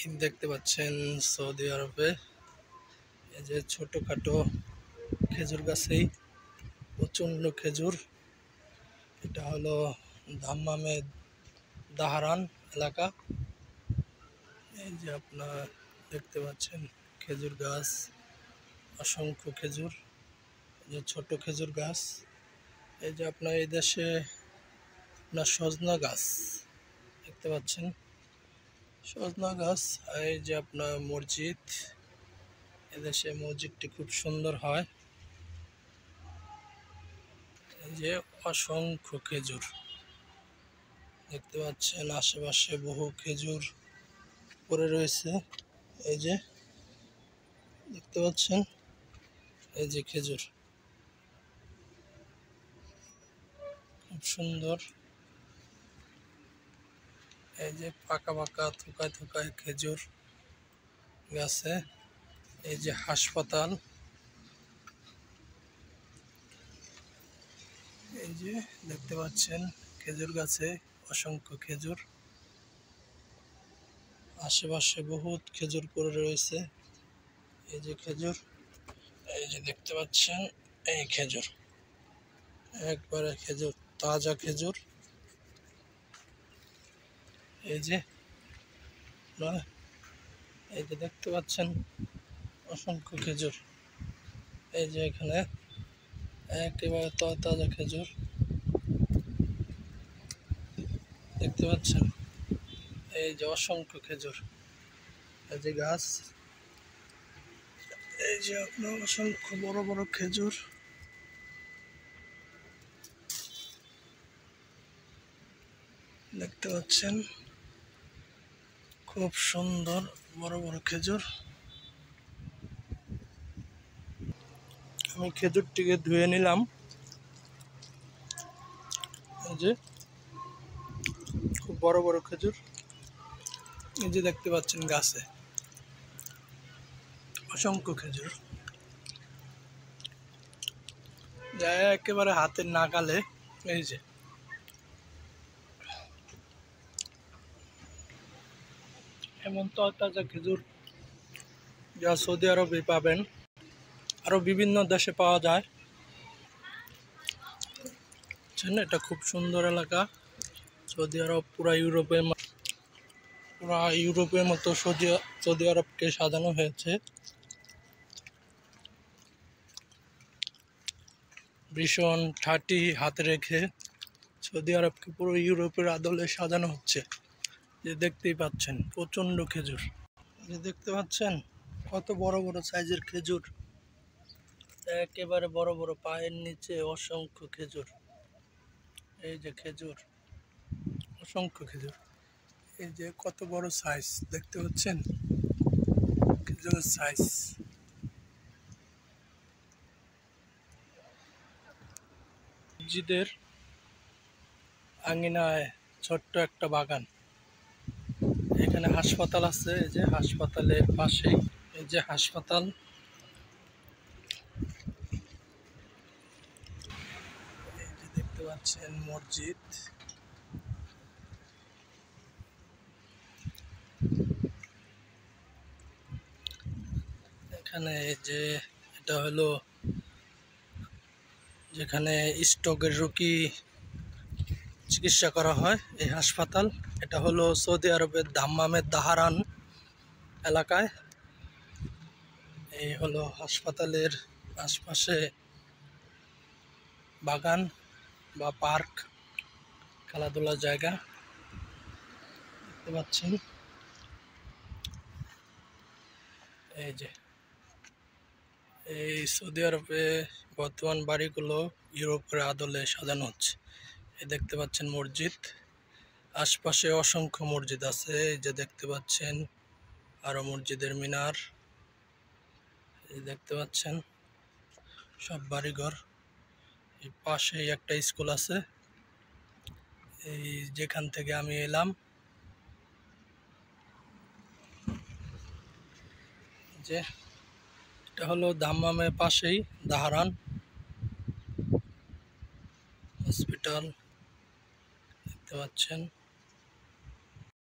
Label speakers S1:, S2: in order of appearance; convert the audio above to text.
S1: ঈদ দেখতে পাচ্ছেন সৌদি আরবে এই যে ছোটখাটো খেজুর গাছেই প্রচণ্ড খেজুর। এটা হলো দাম্মামে দাহারান এলাকা। এই যে আপনারা দেখতে পাচ্ছেন খেজুর গাছ, অসংখ্য খেজুর, এই যে ছোট খেজুর গাছ। এই যে আপনার এই দেশে আপনার সজনা গাছ দেখতে পাচ্ছেন, সজনা গাছ। এই যে আপনার মসজিদ, এদেশে মসজিদটি খুব সুন্দর হয়। এই যে অসংখ্য খেজুর দেখতে পাচ্ছেন, আশেপাশে বহু খেজুর পড়ে রয়েছে। এই যে দেখতে পাচ্ছেন, এই যে খেজুর খুব সুন্দর। এই যে পাকা পাকা থোকায় থোকায় খেজুর গাছে। এই যে হাসপাতাল, এই যে দেখতে পাচ্ছেন খেজুর গাছে অসংখ্য খেজুর, আশেপাশে বহুত খেজুর পড়ে রয়েছে। এই যে খেজুর, এই যে দেখতে পাচ্ছেন, এই খেজুর একবারে খেজুর, তাজা খেজুর। এই যে এই যে দেখতে পাচ্ছেন অসংখ্য খেজুর। এই যে এখানে একেবারে তাজা খেজুর দেখতে পাচ্ছেন। এই যে অসংখ্য খেজুর, এই যে গাছ, এই যে আপনার অসংখ্য বড় বড় খেজুর দেখতে পাচ্ছেন, খুব সুন্দর বড় বড় খেজুর। আমি খেজুরটিকে ধুয়ে নিলাম। এই যে খুব বড় বড় খেজুর, এই যে দেখতে পাচ্ছেন গাছে অসংখ্য খেজুর, যা একেবারে হাতের নাগালে। এই যে এমন তাজা খেজুর যা সৌদি আরবে পাবেন, আরো বিভিন্ন দেশে পাওয়া যায়। এটা খুব সুন্দর এলাকা। সৌদি আরব পুরা ইউরোপের মতো সৌদি আরবকে সাজানো হয়েছে। ভীষণ ঠাটি হাতে রেখে সৌদি আরবকে পুরো ইউরোপের আদলে সাজানো হচ্ছে। যে দেখতেই পাচ্ছেন প্রচন্ড খেজুর, যে দেখতে পাচ্ছেন কত বড় বড় সাইজের খেজুর, একেবারে বড় বড়, পায়ের নিচে অসংখ্য খেজুর। এই যে খেজুর, অসংখ্য খেজুর, এই যে কত বড় সাইজ দেখতে পাচ্ছেন খেজুরের সাইজ। মসজিদের আঙিনায় ছোট্ট একটা বাগান। এখানে হাসপাতাল আছে, এই যে হাসপাতালের পাশেই, এই যে হাসপাতাল। এই যে দেখতে পাচ্ছেন মসজিদ। এখানে এই যে এটা হলো যেখানে স্ট্রোকের রোগী চিকিৎসা করা হয়, এই হাসপাতাল। এটা হলো সৌদি আরবের দাম্মামের দাহারান এলাকায়। এই হলো হাসপাতালের আশপাশে বাগান বা পার্ক, খেলাধুলার জায়গা দেখতে পাচ্ছেন। এই যে এই সৌদি আরবে বর্তমান বাড়িগুলো ইউরোপের আদলে সাজানো হচ্ছে। এই দেখতে পাচ্ছেন মসজিদ, আশপাশে অসংখ্য মসজিদ আছে। এই যে দেখতে পাচ্ছেন আরো মসজিদের মিনার, এই দেখতে পাচ্ছেন সব বাড়িঘর। এই পাশেই একটা স্কুল আছে, এই যেখান থেকে আমি এলাম। যে এটা হলো দাম্মামের পাশেই দাহারান হসপিটাল দেখতে পাচ্ছেন।